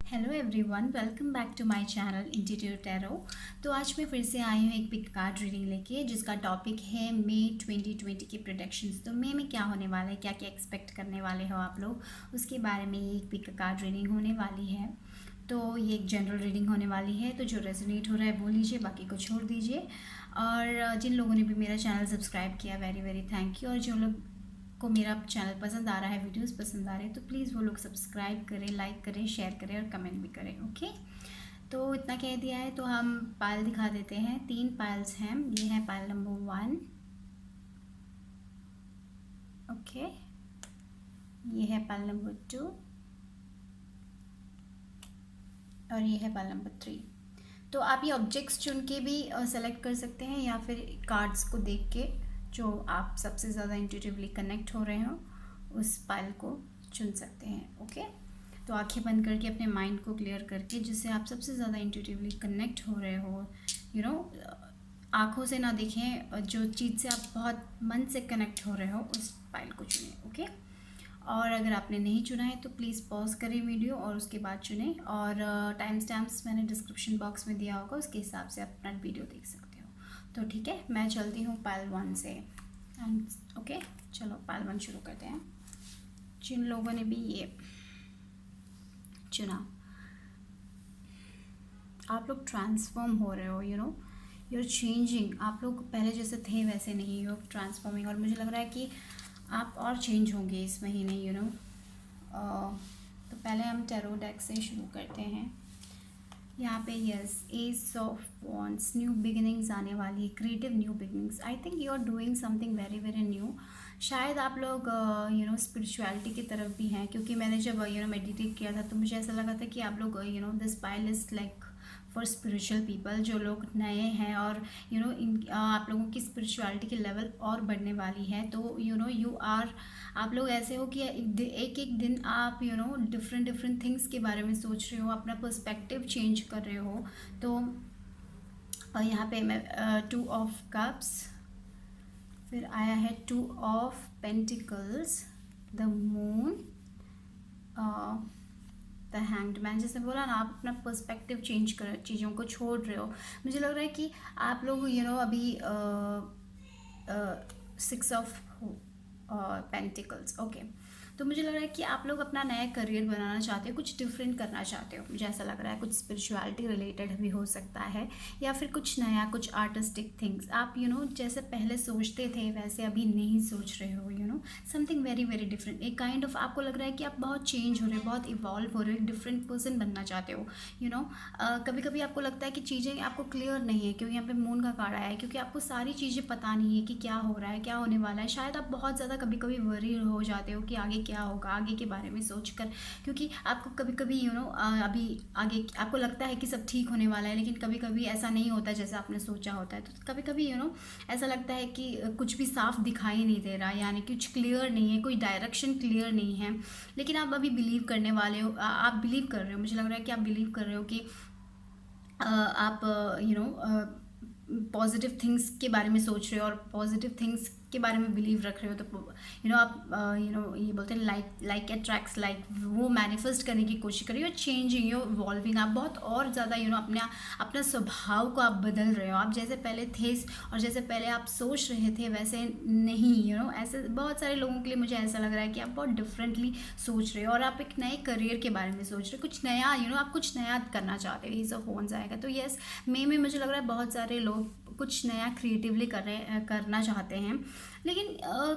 Hello everyone, welcome back to my channel interior tarot. तो आज मैं फिर से आई हूँ एक पिक कार्ड रीडिंग लेके, जिसका टॉपिक है मई 2020 के प्रेडिक्शंस। तो मई में क्या होने वाला है, क्या क्या एक्सपेक्ट करने वाले हो आप लोग, उसके बारे में ये एक पिक कार्ड रीडिंग होने वाली है। तो ये एक जनरल रीडिंग होने वाली है, तो जो रेजोनेट हो रहा है वो लीजिए, बाकी को छोड़ दीजिए। और जिन लोगों ने भी मेरा चैनल सब्सक्राइब किया, वेरी वेरी थैंक यू। और जो लोग को मेरा चैनल पसंद आ रहा है, वीडियोस पसंद आ रहे हैं, तो प्लीज़ वो लोग सब्सक्राइब करें, लाइक करें, शेयर करें और कमेंट भी करें। ओके, तो इतना कह दिया है तो हम पायल दिखा देते हैं। 3 पायल्स हैं। ये है पायल नंबर 1, ओके। ये है पायल नंबर 2 और ये है पायल नंबर 3। तो आप ये ऑब्जेक्ट्स चुन के भी सेलेक्ट कर सकते हैं, या फिर कार्ड्स को देख के जो आप सबसे ज़्यादा इंट्यूटिवली कनेक्ट हो रहे हो उस पायल को चुन सकते हैं। ओके, तो आंखें बंद करके अपने माइंड को क्लियर करके, जिससे आप सबसे ज़्यादा इंट्यूटिवली कनेक्ट हो रहे हो, यू नो, आँखों से ना देखें, जो चीज़ से आप बहुत मन से कनेक्ट हो रहे हो उस पायल को चुनें। ओके, और अगर आपने नहीं चुना है तो प्लीज़ पॉज करें वीडियो और उसके बाद चुनें। और टाइम स्टैम्प्स मैंने डिस्क्रिप्शन बॉक्स में दिया होगा, उसके हिसाब से आप अपना वीडियो देख सकते हो। तो ठीक है, मैं चलती हूँ पायल 1 से। एंड ओके, चलो पायल 1 शुरू करते हैं। जिन लोगों ने भी ये चुना, आप लोग ट्रांसफॉर्म हो रहे हो, यू आर चेंजिंग। आप लोग पहले जैसे थे वैसे नहीं, यू आर ट्रांसफॉर्मिंग। और मुझे लग रहा है कि आप और चेंज होंगे इस महीने, तो पहले हम टैरो डेक से शुरू करते हैं। यहाँ पे yes, ace of wands, new beginnings आने वाली है, creative new beginnings. I think you are doing something very very new. शायद आप लोग स्पिरिचुअलिटी की तरफ भी हैं, क्योंकि मैंने जब मेडिटेट किया था तो मुझे ऐसा लगा था कि आप लोग this pile is like for spiritual people, जो लोग नए हैं और आप लोगों की स्पिरिचुअलिटी की लेवल और बढ़ने वाली है। तो यू आर, आप लोग ऐसे हो कि एक एक दिन आप डिफरेंट डिफरेंट थिंग्स के बारे में सोच रहे हो, अपना पर्सपेक्टिव चेंज कर रहे हो। तो यहाँ पे मैं 2 ऑफ कप्स, फिर आया है 2 of pentacles, the moon, the hanged man. जैसे बोला ना, आप अपना पर्सपेक्टिव चेंज कर, चीज़ों को छोड़ रहे हो। मुझे लग रहा है कि आप लोग अभी 6 ऑफ पेंटिकल्स, ओके। तो मुझे लग रहा है कि आप लोग अपना नया करियर बनाना चाहते हो, कुछ डिफरेंट करना चाहते हो। मुझे ऐसा लग रहा है कुछ स्पिरिचुअलिटी रिलेटेड भी हो सकता है, या फिर कुछ नया, कुछ आर्टिस्टिक थिंग्स। आप जैसे पहले सोचते थे वैसे अभी नहीं सोच रहे हो, समथिंग वेरी वेरी डिफरेंट। एक काइंड ऑफ आपको लग रहा है कि आप बहुत चेंज हो रहे हो, बहुत इवॉल्व हो रहे हो, एक डिफरेंट पर्सन बनना चाहते हो। कभी कभी आपको लगता है कि चीज़ें आपको क्लियर नहीं है, क्योंकि यहाँ पे मून का कार्ड आया है, क्योंकि आपको सारी चीज़ें पता नहीं है कि क्या हो रहा है, क्या होने वाला है। शायद आप बहुत ज़्यादा कभी कभी वरी हो जाते हो कि आगे क्या होगा, आगे के बारे में सोचकर, क्योंकि आपको कभी कभी अभी आगे आपको लगता है कि सब ठीक होने वाला है, लेकिन कभी कभी ऐसा नहीं होता जैसा आपने सोचा होता है। तो कभी कभी ऐसा लगता है कि कुछ भी साफ दिखाई नहीं दे रहा, यानी कुछ क्लियर नहीं है, कोई डायरेक्शन क्लियर नहीं है। लेकिन आप अभी बिलीव करने वाले हो, आप बिलीव कर रहे हो। मुझे लग रहा है कि आप बिलीव कर रहे हो कि आप पॉजिटिव थिंग्स के बारे में सोच रहे हो और पॉजिटिव थिंग्स के बारे में बिलीव रख रहे हो। तो आप ये बोलते हैं लाइक अट्रैक्ट्स लाइक, वो मैनिफेस्ट करने की कोशिश कर रही हो, चेंजिंग, यू इवॉल्विंग। आप बहुत और ज़्यादा अपना स्वभाव को आप बदल रहे हो। आप जैसे पहले थे और जैसे पहले आप सोच रहे थे वैसे नहीं, ऐसे बहुत सारे लोगों के लिए मुझे ऐसा लग रहा है कि आप बहुत डिफरेंटली सोच रहे हो, और आप एक नए करियर के बारे में सोच रहे हो, कुछ नया, आप कुछ नया करना चाहते हो। ये सब फोन आएगा तो यस, मई में मुझे लग रहा है बहुत सारे लोग कुछ नया क्रिएटिवली करना चाहते हैं। लेकिन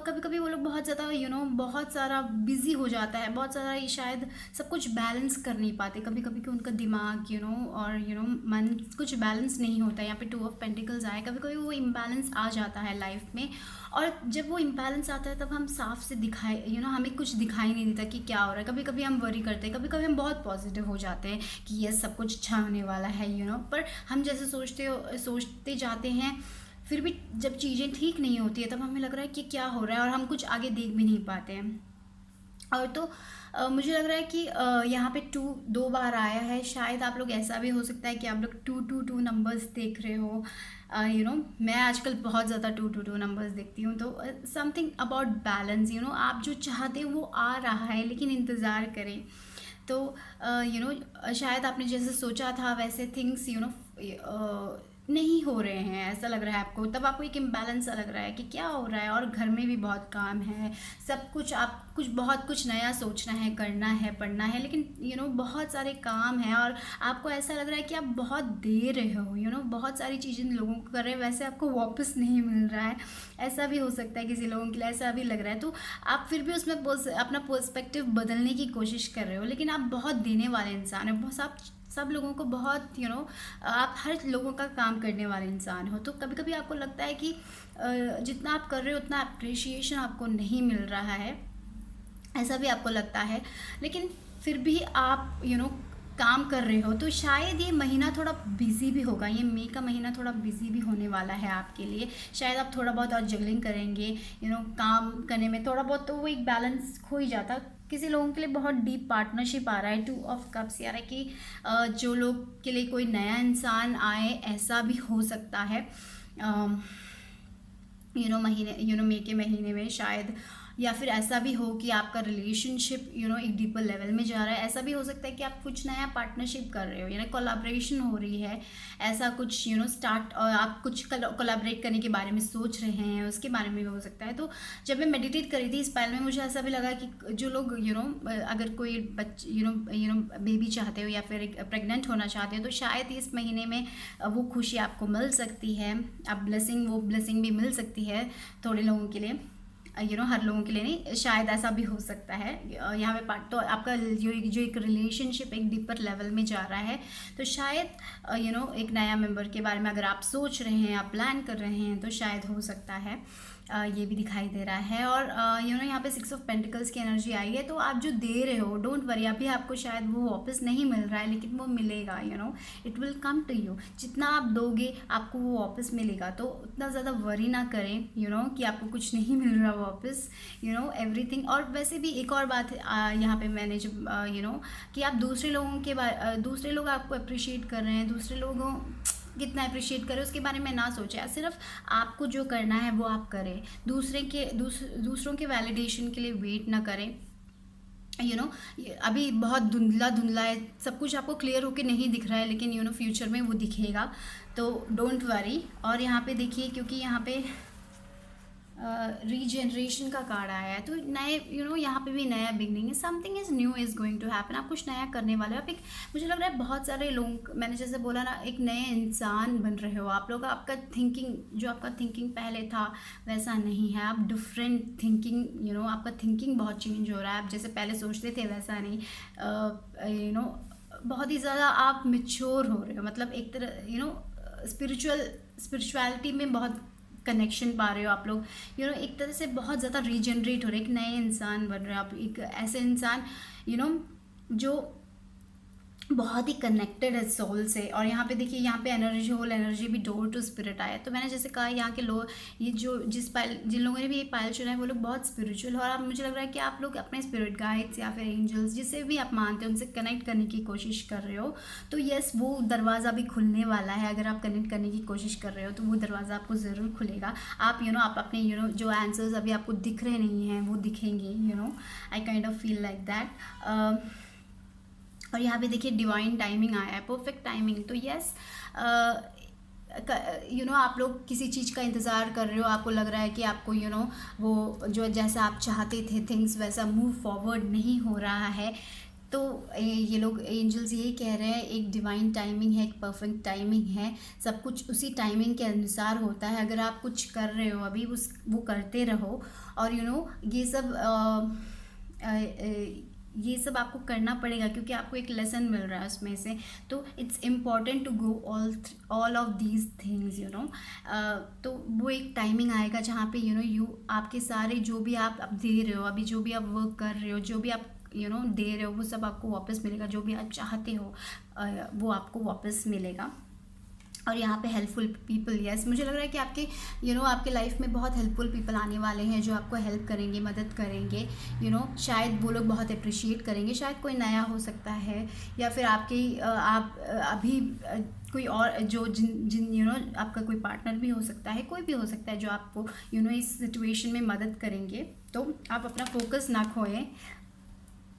कभी कभी वो लोग बहुत ज़्यादा बहुत सारा बिजी हो जाता है, बहुत सारा, ये शायद सब कुछ बैलेंस कर नहीं पाते। कभी कभी कि उनका दिमाग और मन कुछ बैलेंस नहीं होता है। यहाँ पे 2 ऑफ पेंटिकल्स आए, कभी कभी वो इम्बैलेंस आ जाता है लाइफ में, और जब वो इम्बैलेंस आता है तब हम साफ से दिखाई हमें कुछ दिखाई नहीं देता कि क्या हो रहा है। कभी कभी हम वरी करते हैं, कभी कभी हम बहुत पॉजिटिव हो जाते हैं कि ये सब कुछ अच्छा होने वाला है, पर हम जैसे सोचते जाते हैं, फिर भी जब चीज़ें ठीक नहीं होती है तब हमें लग रहा है कि क्या हो रहा है, और हम कुछ आगे देख भी नहीं पाते हैं। और तो मुझे लग रहा है कि यहाँ पे 2 बार आया है। शायद आप लोग, ऐसा भी हो सकता है कि आप लोग 222 नंबर्स देख रहे हो। मैं आजकल बहुत ज़्यादा 222 नंबर्स देखती हूँ। तो समथिंग अबाउट बैलेंस, आप जो चाहते हो वो आ रहा है, लेकिन इंतज़ार करें। तो शायद आपने जैसे सोचा था वैसे थिंग्स नहीं हो रहे हैं, ऐसा लग रहा है आपको, तब आपको एक इम्बैलेंस सा लग रहा है कि क्या हो रहा है, और घर में भी बहुत काम है, सब कुछ आप बहुत कुछ नया सोचना है, करना है, पढ़ना है, लेकिन बहुत सारे काम हैं, और आपको ऐसा लग रहा है कि आप बहुत दे रहे हो, बहुत सारी चीज़ें लोगों को कर रहे हैं, वैसे आपको वापस नहीं मिल रहा है। ऐसा भी हो सकता है किसी लोगों के लिए, ऐसा भी लग रहा है, तो आप फिर भी उसमें अपना पर्सपेक्टिव बदलने की कोशिश कर रहे हो, लेकिन आप बहुत देने वाले इंसान हैं, बहुत आप सब लोगों को बहुत आप हर लोगों का काम करने वाले इंसान हो, तो कभी कभी आपको लगता है कि जितना आप कर रहे हो उतना अप्रिसिएशन आपको नहीं मिल रहा है, ऐसा भी आपको लगता है, लेकिन फिर भी आप काम कर रहे हो, तो शायद ये महीना थोड़ा बिजी भी होगा, ये मई का महीना थोड़ा बिजी भी होने वाला है आपके लिए। शायद आप थोड़ा बहुत और जगलिंग करेंगे, काम करने में थोड़ा बहुत, तो वो एक बैलेंस खो ही जाता। किसी लोगों के लिए बहुत डीप पार्टनरशिप आ रहा है, 2 ऑफ कप्स आ रहा है कि जो लोग के लिए कोई नया इंसान आए, ऐसा भी हो सकता है महीने मई के महीने में शायद, या फिर ऐसा भी हो कि आपका रिलेशनशिप एक डीपर लेवल में जा रहा है। ऐसा भी हो सकता है कि आप कुछ नया पार्टनरशिप कर रहे हो, कोलैबोरेशन हो रही है, ऐसा कुछ स्टार्ट, और आप कुछ कोलैबोरेट करने के बारे में सोच रहे हैं, उसके बारे में भी हो सकता है। तो जब मैं मेडिटेट करी थी इस पहल में, मुझे ऐसा भी लगा कि जो लोग अगर कोई बेबी चाहते हो या फिर प्रेग्नेंट होना चाहते हो, तो शायद इस महीने में वो खुशी आपको मिल सकती है, अब वो ब्लेसिंग भी मिल सकती है थोड़े लोगों के लिए, हर लोगों के लिए नहीं, शायद ऐसा भी हो सकता है। यहाँ पे पार्ट तो आपका जो एक रिलेशनशिप एक डीपर लेवल में जा रहा है, तो शायद एक नया मेंबर के बारे में अगर आप सोच रहे हैं, आप प्लान कर रहे हैं, तो शायद हो सकता है, ये भी दिखाई दे रहा है। और यहाँ पे 6 ऑफ पेंटिकल्स की एनर्जी आई है, तो आप जो दे रहे हो, डोंट वरी, अभी आपको शायद वो वापस नहीं मिल रहा है, लेकिन वो मिलेगा, it will come to you. जितना आप दोगे आपको वो वापस मिलेगा, तो उतना ज़्यादा वरी ना करें कि आपको कुछ नहीं मिल रहा वापस, एवरीथिंग। और वैसे भी एक और बात यहाँ पे मैंने जब कि आप दूसरे लोग आपको अप्रिशिएट कर रहे हैं, दूसरे लोगों कितना अप्रिशिएट करें उसके बारे में ना सोचें, सिर्फ आपको जो करना है वो आप करें, दूसरों के वैलिडेशन के लिए वेट ना करें। अभी बहुत धुंधला है, सब कुछ आपको क्लियर होके नहीं दिख रहा है, लेकिन फ्यूचर में वो दिखेगा, तो डोंट वरी। और यहाँ पे देखिए, क्योंकि यहाँ पे रीजनरेशन का कार्ड आया है, तो नए यहाँ पे भी नया बिगनिंग है, something is new is going to happen, आप कुछ नया करने वाले हो। आप मुझे लग रहा है बहुत सारे लोग, मैंने जैसे बोला ना, एक नए इंसान बन रहे हो आप लोग। आपका थिंकिंग पहले था वैसा नहीं है, आप डिफरेंट थिंकिंग, आपका थिंकिंग बहुत चेंज हो रहा है, आप जैसे पहले सोचते थे वैसा नहीं, बहुत ही ज़्यादा आप मेच्योर हो रहे हो, मतलब एक तरह स्पिरिचुअलिटी में बहुत कनेक्शन पा रहे हो आप लोग, एक तरह से बहुत ज़्यादा रीजनरेट हो रहे, एक नए इंसान बन रहे हो आप, एक ऐसे इंसान जो बहुत ही कनेक्टेड है सोल से। और यहाँ पे देखिए, यहाँ पे एनर्जी, होल एनर्जी भी डोर टू स्पिरिट आया, तो मैंने जैसे कहा यहाँ के लोग, ये जो जिन लोगों ने भी ये पायल चुना है, वो लोग बहुत स्पिरिचुअल, और अब मुझे लग रहा है कि आप लोग अपने स्पिरिट गाइड्स या फिर एंजल्स, जिसे भी आप मानते हो, उनसे कनेक्ट करने की कोशिश कर रहे हो, तो यस, वो दरवाज़ा भी खुलने वाला है। अगर आप कनेक्ट करने की कोशिश कर रहे हो, तो वो दरवाज़ा आपको ज़रूर खुलेगा। आप आप अपने जो आंसर्स अभी आपको दिख रहे नहीं हैं, वो दिखेंगे, आई kind of feel like that. और यहाँ पे देखिए डिवाइन टाइमिंग आया है, परफेक्ट टाइमिंग, तो यस, आप लोग किसी चीज़ का इंतज़ार कर रहे हो, आपको लग रहा है कि आपको वो जो जैसा आप चाहते थे थिंग्स वैसा मूव फॉरवर्ड नहीं हो रहा है, तो ये लोग एंजल्स यही कह रहे हैं, एक डिवाइन टाइमिंग है, एक परफेक्ट टाइमिंग है, सब कुछ उसी टाइमिंग के अनुसार होता है। अगर आप कुछ कर रहे हो अभी, वो करते रहो, और ये सब आपको करना पड़ेगा, क्योंकि आपको एक लेसन मिल रहा है उसमें से, तो it's important to go all of these things, तो वो एक टाइमिंग आएगा जहाँ पे आपके सारे जो भी आप दे रहे हो, अभी जो भी आप वर्क कर रहे हो, जो भी आप दे रहे हो, वो सब आपको वापस मिलेगा, जो भी आप चाहते हो वो आपको वापस मिलेगा। और यहाँ पे हेल्पफुल पीपल, यस, मुझे लग रहा है कि आपके आपके लाइफ में बहुत हेल्पफुल पीपल आने वाले हैं, जो आपको हेल्प करेंगे, मदद करेंगे, शायद वो लोग बहुत अप्रिशिएट करेंगे, शायद कोई नया हो सकता है, या फिर आप अभी कोई और जो जिन आपका कोई पार्टनर भी हो सकता है, कोई भी हो सकता है, जो आपको इस सिचुएशन में मदद करेंगे। तो आप अपना फोकस ना खोएं,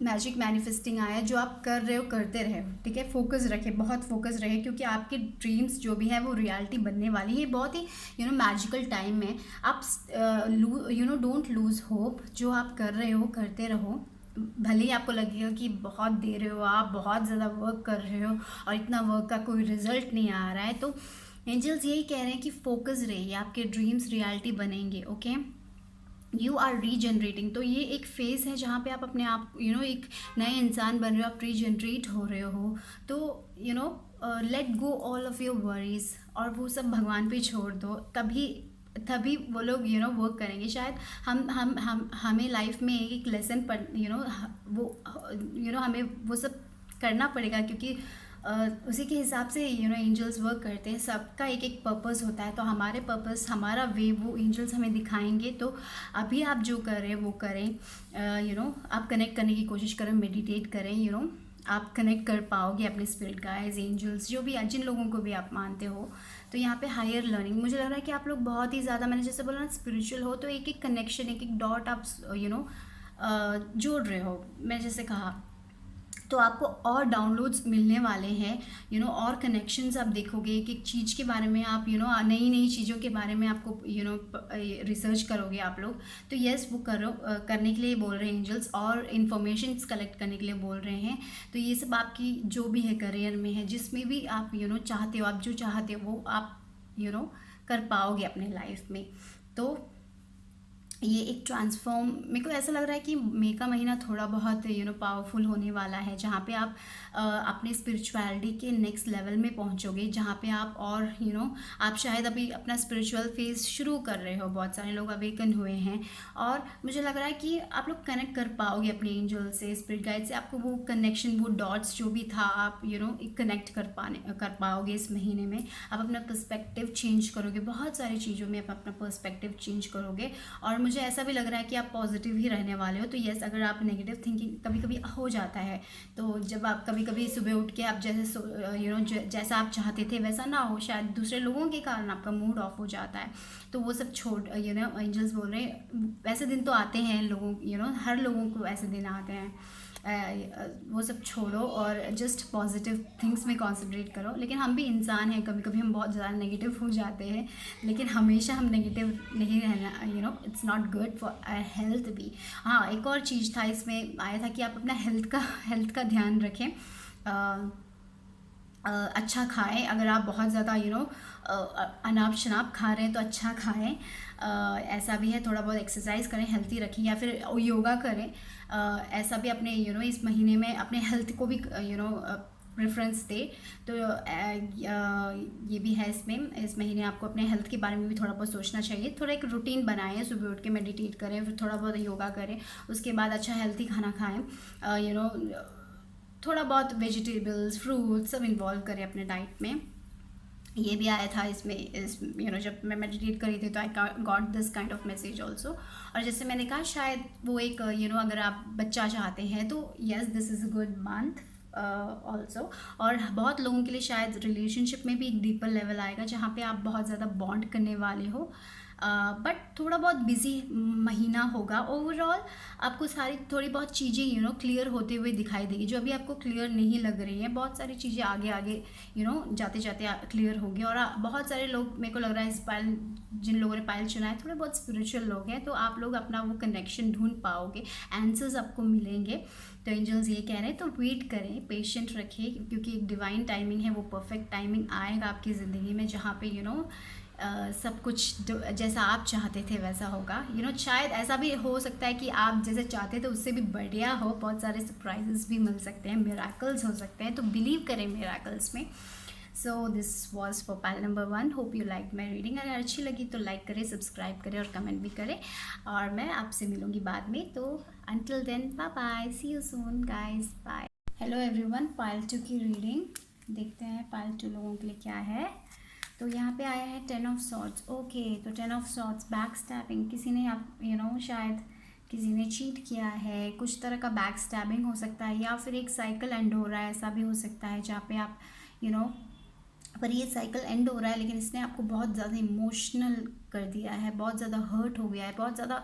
मैजिक मैनिफेस्टिंग आया, जो आप कर रहे हो करते रहे हो, ठीक है। फोकस रखे, बहुत फोकस रहे, क्योंकि आपके ड्रीम्स जो भी है वो रियलिटी बनने वाली है। बहुत ही मैजिकल टाइम है। आप डोंट लूज़ होप। जो आप कर रहे हो करते रहो। भले ही आपको लगेगा कि बहुत दे रहे हो, आप बहुत ज़्यादा वर्क कर रहे हो और इतना वर्क का कोई रिजल्ट नहीं आ रहा है, तो एंजल्स यही कह रहे हैं कि फोकस रहिए, आपके ड्रीम्स रियलिटी बनेंगे। Okay, you are regenerating. तो ये एक फेज़ है जहाँ पे आप अपने आप एक नए इंसान बन रहे हो, आप रीजनरेट हो रहे हो। तो let go all of your worries, और वो सब भगवान पे छोड़ दो। तभी तभी वो लोग वर्क करेंगे। शायद हमें लाइफ में एक लेसन पढ़ वो हमें वो सब करना पड़ेगा, क्योंकि उसी के हिसाब से एंजल्स वर्क करते हैं। सबका एक एक पर्पस होता है, तो हमारे पर्पस, हमारा वे, वो एंजल्स हमें दिखाएंगे। तो अभी आप जो कर रहे हैं वो करें। आप कनेक्ट करने की कोशिश करें, मेडिटेट करें। आप कनेक्ट कर पाओगे अपने स्पिरिट गाइड्स, एंजल्स, जो भी जिन लोगों को भी आप मानते हो। तो यहाँ पे हायर लर्निंग, मुझे लग रहा है कि आप लोग बहुत ही ज़्यादा, मैंने जैसे बोला ना, स्पिरिचुअल हो, तो एक एक कनेक्शन, एक एक डॉट आप जोड़ रहे हो। मैं जैसे कहा, तो आपको और डाउनलोड्स मिलने वाले हैं, और कनेक्शंस आप देखोगे। एक एक चीज़ के बारे में आप नई नई चीज़ों के बारे में आपको रिसर्च करोगे आप लोग। तो यस, वो करने के लिए बोल रहे हैं एंजल्स, और इन्फॉर्मेशन कलेक्ट करने के लिए बोल रहे हैं। तो ये सब आपकी जो भी है करियर में है, जिसमें भी आप चाहते हो, आप जो चाहते हो वो आप कर पाओगे अपने लाइफ में। तो ये एक ट्रांसफॉर्म, मेरे को ऐसा लग रहा है कि मई का महीना थोड़ा बहुत पावरफुल होने वाला है, जहाँ पे आप अपने स्पिरिचुअलिटी के नेक्स्ट लेवल में पहुँचोगे, जहाँ पे आप और आप शायद अभी अपना स्पिरिचुअल फेज शुरू कर रहे हो। बहुत सारे लोग अवेकन हुए हैं, और मुझे लग रहा है कि आप लोग कनेक्ट कर पाओगे अपने एंजल से, स्पिरिट गाइड से। आपको वो कनेक्शन, वो डॉट्स जो भी था, आप कनेक्ट कर पाओगे इस महीने में। आप अपना पर्सपेक्टिव चेंज करोगे, बहुत सारी चीज़ों में आप अपना पर्सपेक्टिव चेंज करोगे। और मुझे ऐसा भी लग रहा है कि आप पॉजिटिव ही रहने वाले हो। तो यस, अगर आप नेगेटिव थिंकिंग कभी कभी हो जाता है, तो जब आप कभी कभी सुबह उठ के आप जैसे जैसा आप चाहते थे वैसा ना हो, शायद दूसरे लोगों के कारण आपका मूड ऑफ हो जाता है, तो वो सब छोड़ एंजल्स बोल रहे हैं, वैसे दिन तो आते हैं लोगों हर लोगों को ऐसे दिन आते हैं। वो सब छोड़ो और जस्ट पॉजिटिव थिंग्स में कंसंट्रेट करो। लेकिन हम भी इंसान हैं, कभी कभी हम बहुत ज़्यादा नेगेटिव हो जाते हैं, लेकिन हमेशा हम नेगेटिव नहीं रहना, it's not good for our health भी। हाँ, एक और चीज़ था इसमें आया था कि आप अपना हेल्थ का ध्यान रखें। अच्छा खाएं। अगर आप बहुत ज़्यादा अनाप शनाप खा रहे हैं तो अच्छा खाएं। ऐसा भी है, थोड़ा बहुत एक्सरसाइज करें, हेल्थी रखें, या फिर योगा करें। ऐसा भी अपने इस महीने में अपने हेल्थ को भी प्रेफरेंस दे। तो ये भी है इसमें, इस महीने आपको अपने हेल्थ के बारे में भी थोड़ा बहुत सोचना चाहिए। थोड़ा एक रूटीन बनाएं, सुबह उठ के मेडिटेट करें, फिर थोड़ा बहुत योगा करें, उसके बाद अच्छा हेल्थी खाना खाएं। थोड़ा बहुत वेजिटेबल्स, फ्रूट्स सब इन्वॉल्व करें अपने डाइट में। ये भी आया था इसमें जब मैं मेडिटेट कर रही थी, तो I got this kind of message also. और जैसे मैंने कहा, शायद वो एक अगर आप बच्चा चाहते हैं तो yes, this is a good month also. और बहुत लोगों के लिए शायद रिलेशनशिप में भी एक डीपर लेवल आएगा, जहाँ पे आप बहुत ज़्यादा बॉन्ड करने वाले हो। बट थोड़ा बहुत बिजी महीना होगा। ओवरऑल आपको सारी थोड़ी बहुत चीज़ें क्लियर होते हुए दिखाई देगी, जो अभी आपको क्लियर नहीं लग रही हैं। बहुत सारी चीज़ें आगे आगे जाते जाते क्लियर होगी। और बहुत सारे लोग, मेरे को लग रहा है इस पायल, जिन लोगों ने पायल चुना है, थोड़े बहुत स्पिरिचुअल लोग हैं, तो आप लोग अपना वो कनेक्शन ढूंढ पाओगे, आंसर्स आपको मिलेंगे। तो एंजल्स ये कह रहे हैं, तो वेट करें, पेशेंट रखें, क्योंकि एक डिवाइन टाइमिंग है, वो परफेक्ट टाइमिंग आएगा आपकी ज़िंदगी में, जहाँ पे सब कुछ जैसा आप चाहते थे वैसा होगा। शायद ऐसा भी हो सकता है कि आप जैसे चाहते थे उससे भी बढ़िया हो, बहुत सारे सरप्राइजेस भी मिल सकते हैं, मिराकल्स हो सकते हैं। तो बिलीव करें मिराकल्स में। So this was for pile number 1। Hope you like my reading. अगर अच्छी लगी तो लाइक करें, सब्सक्राइब करें और कमेंट भी करें। और मैं आपसे मिलूँगी बाद में। तो until then, bye bye, see you soon guys, bye. Hello everyone, pile 2 की रीडिंग देखते हैं पायल 2 लोगों के लिए क्या है। तो यहाँ पे आया है 10 ऑफ सॉर्ड्स। ओके, तो 10 ऑफ सॉर्ड्स, बैक स्टैबिंग। किसी ने आप शायद किसी ने चीट किया है, कुछ तरह का बैक स्टैबिंग हो सकता है, या फिर एक साइकिल एंड हो रहा है, ऐसा भी हो सकता है, जहाँ पे आप पर ये साइकिल एंड हो रहा है, लेकिन इसने आपको बहुत ज़्यादा इमोशनल कर दिया है, बहुत ज़्यादा हर्ट हो गया है, बहुत ज़्यादा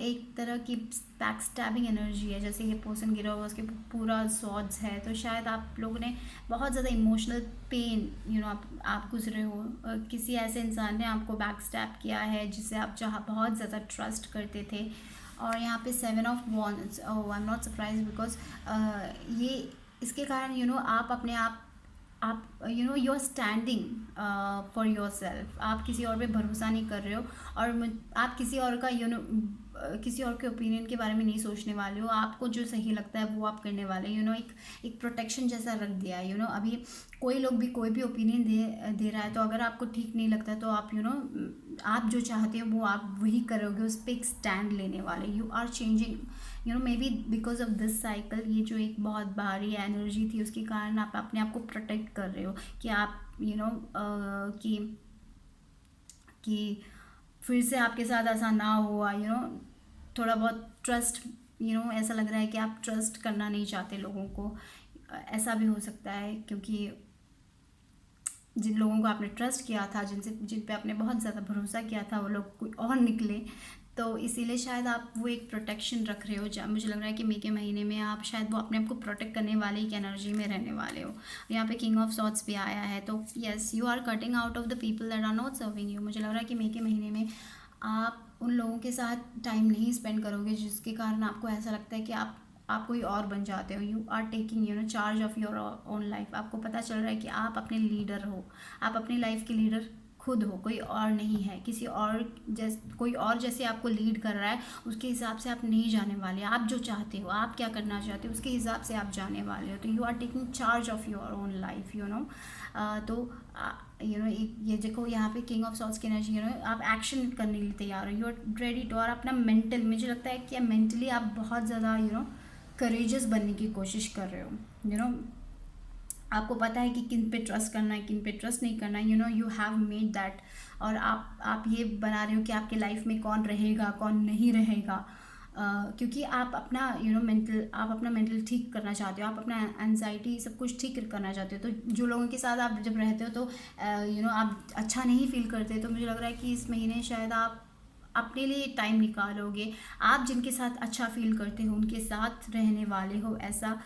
एक तरह की बैक स्टैबिंग एनर्जी है, जैसे ये पर्सन गिरा हुआ उसके पूरा सॉड्स है। तो शायद आप लोगों ने बहुत ज़्यादा इमोशनल पेन आप गुजरे हो। किसी ऐसे इंसान ने आपको बैक स्टैब किया है जिससे आप जहाँ बहुत ज़्यादा ट्रस्ट करते थे। और यहाँ पे 7 of wands, I am not surprise because ये इसके कारण आप अपने आप you are standing for yourself. आप किसी और पे भरोसा नहीं कर रहे हो, और आप किसी और का किसी और के ओपिनियन के बारे में नहीं सोचने वाले हो। आपको जो सही लगता है वो आप करने वाले एक प्रोटेक्शन जैसा रख दिया है। अभी कोई लोग भी कोई भी ओपिनियन दे रहा है, तो अगर आपको ठीक नहीं लगता तो आप आप जो चाहते हो वो आप वही करोगे, उस पर एक स्टैंड लेने वाले। You are changing maybe because of this cycle. ये जो एक बहुत भारी एनर्जी थी उसके कारण आप अपने आप को प्रोटेक्ट कर रहे हो कि आप कि फिर से आपके साथ ऐसा ना हुआ। थोड़ा बहुत ट्रस्ट ऐसा लग रहा है कि आप ट्रस्ट करना नहीं चाहते लोगों को। ऐसा भी हो सकता है क्योंकि जिन लोगों को आपने ट्रस्ट किया था, जिन पे आपने बहुत ज़्यादा भरोसा किया था, वो लोग कोई और निकले। तो इसीलिए शायद आप वो एक प्रोटेक्शन रख रहे हो। मुझे लग रहा है कि मई के महीने में आप शायद वो अपने आप को प्रोटेक्ट करने वाले एक एनर्जी में रहने वाले हो। यहाँ पे किंग ऑफ सॉर्ड्स भी आया है, तो yes, you are cutting out of the people that are not serving you. मुझे लग रहा है कि मई के महीने में आप उन लोगों के साथ टाइम नहीं स्पेंड करोगे जिसके कारण आपको ऐसा लगता है कि आप कोई और बन जाते हो। You are taking charge of your own life. आपको पता चल रहा है कि आप अपने लीडर हो, आप अपनी लाइफ के लीडर खुद हो, कोई और नहीं है। कोई और जैसे आपको लीड कर रहा है उसके हिसाब से आप नहीं जाने वाले। आप जो चाहते हो, आप क्या करना चाहते हो, उसके हिसाब से आप जाने वाले हो। तो you are taking charge of your own life. तो ये देखो यहाँ पे किंग ऑफ सॉर्ड्स की एनर्जी। आप एक्शन करने के लिए तैयार हो, यू आर रेडी टू। और अपना मेंटल, मुझे लगता है कि मेंटली आप बहुत ज़्यादा करेजियस बनने की कोशिश कर रहे हो। आपको पता है कि किन पे ट्रस्ट करना है, किन पे ट्रस्ट नहीं करना है। You have made that. और आप ये बना रहे हो कि आपके लाइफ में कौन रहेगा, कौन नहीं रहेगा। क्योंकि आप अपना मेंटल ठीक करना चाहते हो, आप अपना एनजाइटी सब कुछ ठीक करना चाहते हो। तो जो लोगों के साथ आप जब रहते हो तो आप अच्छा नहीं फील करते। तो मुझे लग रहा है कि इस महीने शायद आप अपने लिए टाइम निकालोगे। आप जिनके साथ अच्छा फील करते हो उनके साथ रहने वाले हो, ऐसा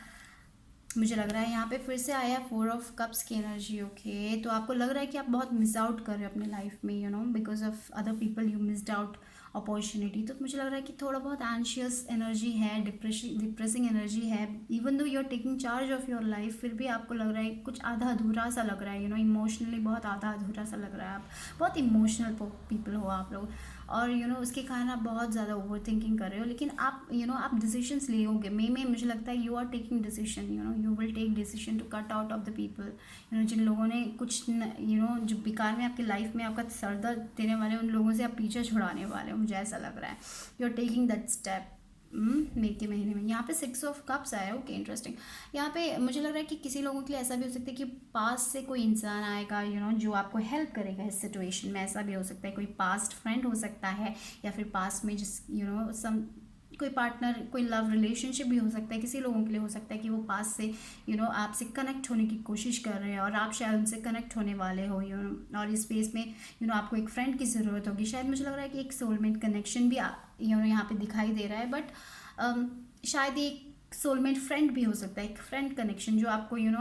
मुझे लग रहा है। यहाँ पे फिर से आया 4 ऑफ कप्स की एनर्जी। ओके, तो आपको लग रहा है कि आप बहुत मिस आउट कर रहे हो अपने लाइफ में, because of other people you missed out opportunity. तो मुझे लग रहा है कि थोड़ा बहुत एंशियस एनर्जी है, डिप्रेसिंग एनर्जी है। Even though you are taking charge of your life, फिर भी आपको लग रहा है कुछ आधा अधूरा सा लग रहा है। इमोशनली बहुत आधा अधूरा सा लग रहा है। आप बहुत इमोशनल पीपल हो आप लोग। और उसके कारण आप बहुत ज़्यादा ओवर थिंकिंग कर रहे हो। लेकिन आप आप डिसीजंस लेोगे में मुझे लगता है। You are taking decision, you will take decision to cut out of the people जिन लोगों ने कुछ जो बेकार में आपकी लाइफ में आपका सर दर्द देने वाले, उन लोगों से आप पीछे छुड़ाने वाले हो, मुझे ऐसा लग रहा है। You are taking that step मई के महीने में। यहाँ पे 6 ऑफ कप्स आया। Okay, interesting. यहाँ पे मुझे लग रहा है कि किसी लोगों के लिए ऐसा भी हो सकता है कि पास से कोई इंसान आएगा जो आपको हेल्प करेगा इस सिचुएशन में। ऐसा भी हो सकता है, कोई पास्ट फ्रेंड हो सकता है, या फिर पास्ट में जिस सम कोई पार्टनर, कोई लव रिलेशनशिप भी हो सकता है। किसी लोगों के लिए हो सकता है कि वो पास से आपसे कनेक्ट होने की कोशिश कर रहे हैं और आप शायद उनसे कनेक्ट होने वाले हो। और इस स्पेस में आपको एक फ्रेंड की ज़रूरत होगी। शायद मुझे लग रहा है कि एक सोलमेट कनेक्शन भी यहाँ पे दिखाई दे रहा है। बट शायद एक सोलमेट फ्रेंड भी हो सकता है, एक फ्रेंड कनेक्शन जो आपको मेरे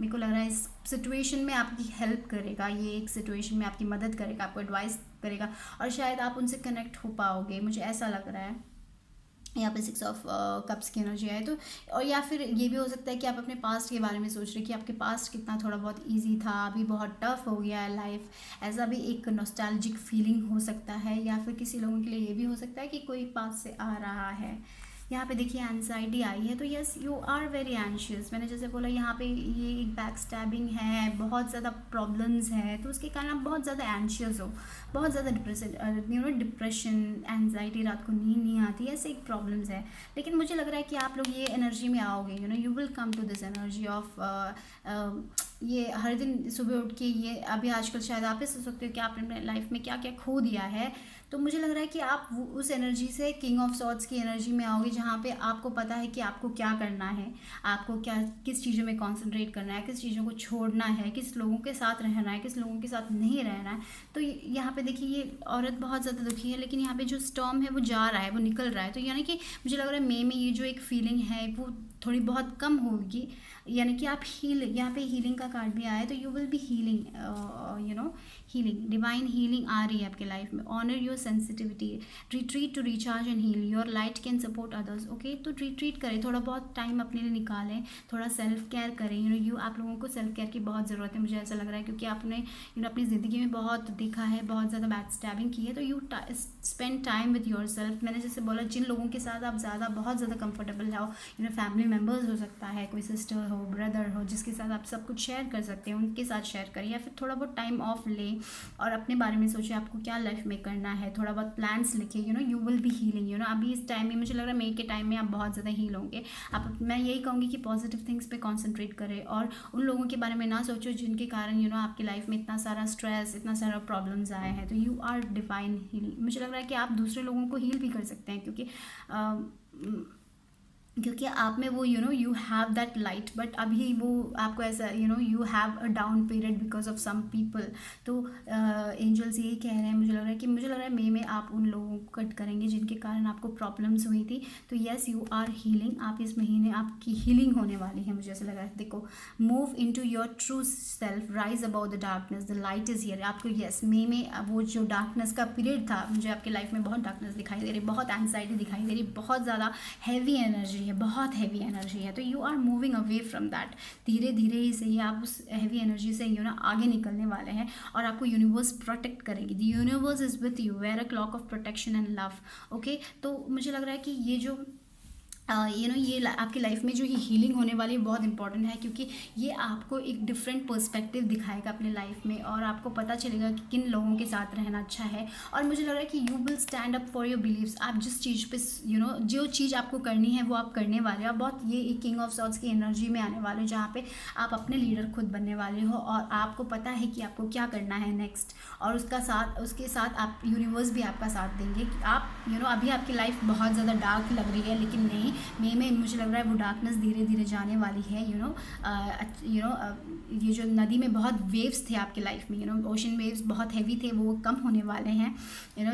को लग रहा है इस सिचुएशन में आपकी हेल्प करेगा। ये एक सिचुएशन में आपकी मदद करेगा, आपको एडवाइस करेगा, और शायद आप उनसे कनेक्ट हो पाओगे, मुझे ऐसा लग रहा है। यहाँ पे 6 ऑफ कप्स की एनर्जी है। तो और या फिर ये भी हो सकता है कि आप अपने पास्ट के बारे में सोच रहे कि आपके पास्ट कितना थोड़ा बहुत इजी था, अभी बहुत टफ हो गया है लाइफ। ऐसा भी एक नॉस्टैल्जिक फीलिंग हो सकता है। या फिर किसी लोगों के लिए ये भी हो सकता है कि कोई पास से आ रहा है। यहाँ पे देखिए एनजाइटी आई है, तो yes, you are very anxious. मैंने जैसे बोला यहाँ पे ये एक बैक स्टैबिंग है, बहुत ज़्यादा प्रॉब्लम्स है, तो उसके कारण आप बहुत ज़्यादा एंशियस हो, बहुत ज़्यादा डिप्रेशन, एनजाइटी, रात को नींद नहीं आती, ऐसे एक प्रॉब्लम्स है। लेकिन मुझे लग रहा है कि आप लोग ये एनर्जी में आओगे। You will come to this energy of ये हर दिन सुबह उठ के ये अभी आजकल शायद आप ही सोच सकते हो कि आपने अपने लाइफ में क्या क्या खो दिया है। तो मुझे लग रहा है कि आप उस एनर्जी से किंग ऑफ सॉर्ड्स की एनर्जी में आओगे, जहाँ पे आपको पता है कि आपको क्या करना है, आपको क्या किस चीज़ों में कंसंट्रेट करना है, किस चीज़ों को छोड़ना है, किस लोगों के साथ रहना है, किस लोगों के साथ नहीं रहना है। तो यहाँ पे देखिए ये औरत बहुत ज़्यादा दुखी है, लेकिन यहाँ पे जो स्टॉर्म है वो जा रहा है, वो निकल रहा है। तो यानी कि मुझे लग रहा है मई में ये जो एक फीलिंग है वो थोड़ी बहुत कम होगी, यानी कि आप हील, यहाँ पे हीलिंग का कार्ड भी आया है। तो you will be healing, healing, divine healing आ रही है आपके लाइफ में। Honour your sensitivity, retreat to recharge and heal, your light can support others. Okay, तो रिट्रीट करें, थोड़ा बहुत टाइम अपने लिए निकालें, थोड़ा सेल्फ केयर करें। आप लोगों को सेल्फ केयर की बहुत ज़रूरत है, मुझे ऐसा लग रहा है, क्योंकि आपने अपनी ज़िंदगी में बहुत देखा है, बहुत ज़्यादा बैक स्टैबिंग की है। तो you spend time with your self. मैंने जैसे बोला, जिन लोगों के साथ आप बहुत ज़्यादा कंफर्टेबल हो, फैमिली मेम्बर्स हो सकता है, कोई सिस्टर हो, ब्रदर हो, जिसके साथ आप सब कुछ शेयर कर सकते हैं, उनके साथ शेयर करें, या फिर थोड़ा बहुत टाइम ऑफ लें और अपने बारे में सोचें आपको क्या लाइफ में करना है। थोड़ा बहुत प्लान्स लिखें, यू विल बी हीलिंग। अभी इस टाइम में मुझे लग रहा है मई के टाइम में आप बहुत ज़्यादा हील होंगे। मैं यही कहूँगी कि पॉजिटिव थिंग्स पे कॉन्सेंट्रेट करें और उन लोगों के बारे में ना सोचो जिनके कारण आपकी लाइफ में इतना सारा स्ट्रेस, इतना सारा प्रॉब्लम्स आए हैं। तो यू आर डिवाइन हीलिंग। मुझे लग रहा है कि आप दूसरे लोगों को हील भी कर सकते हैं, क्योंकि आप में वो you have that light, but अभी वो आपको ऐसा you have a down period because of some people. तो एंजल्स यही कह रहे हैं, मुझे लग रहा है मई में आप उन लोगों को कट करेंगे जिनके कारण आपको प्रॉब्लम्स हुई थी। तो येस, यू आर हीलिंग। आप इस महीने आपकी हीलिंग होने वाली है, मुझे ऐसा लग रहा है। देखो, move into your true self, rise about the darkness, the light is here. आपको येस, मई में वो जो डार्कनेस का पीरियड था, मुझे आपकी लाइफ में बहुत डार्कनेस दिखाई दे रही, बहुत एंग्जाइटी दिखाई दे रही, बहुत ज़्यादा हैवी एनर्जी, बहुत हैवी एनर्जी है। तो you are moving away from that. धीरे धीरे ही सही आप उस हैवी एनर्जी से आगे निकलने वाले हैं, और आपको यूनिवर्स प्रोटेक्ट करेगी। The universe is with you, wear a cloak of protection and love. Okay, तो मुझे लग रहा है कि ये जो ये आपकी लाइफ में जो ये हीलिंग होने वाली है बहुत इंपॉर्टेंट है, क्योंकि ये आपको एक डिफरेंट पर्सपेक्टिव दिखाएगा अपने लाइफ में, और आपको पता चलेगा कि किन लोगों के साथ रहना अच्छा है। और मुझे लग रहा है कि you will stand up for your believes. आप जिस चीज़ पे जो चीज़ आपको करनी है वो आप करने वाले हो। बहुत ये एक किंग ऑफ सॉर्ड्स की एनर्जी में आने वाले हो, जहाँ पे आप अपने लीडर खुद बनने वाले हो, और आपको पता है कि आपको क्या करना है नेक्स्ट, और उसके साथ आप यूनिवर्स भी आपका साथ देंगे कि आप अभी आपकी लाइफ बहुत ज़्यादा डार्क लग रही है, लेकिन नहीं, मई में मुझे लग रहा है वो डार्कनेस धीरे धीरे जाने वाली है। ये जो नदी में बहुत वेव्स थे आपकी लाइफ में, ओशन वेव्स बहुत हैवी थे, वो कम होने वाले हैं।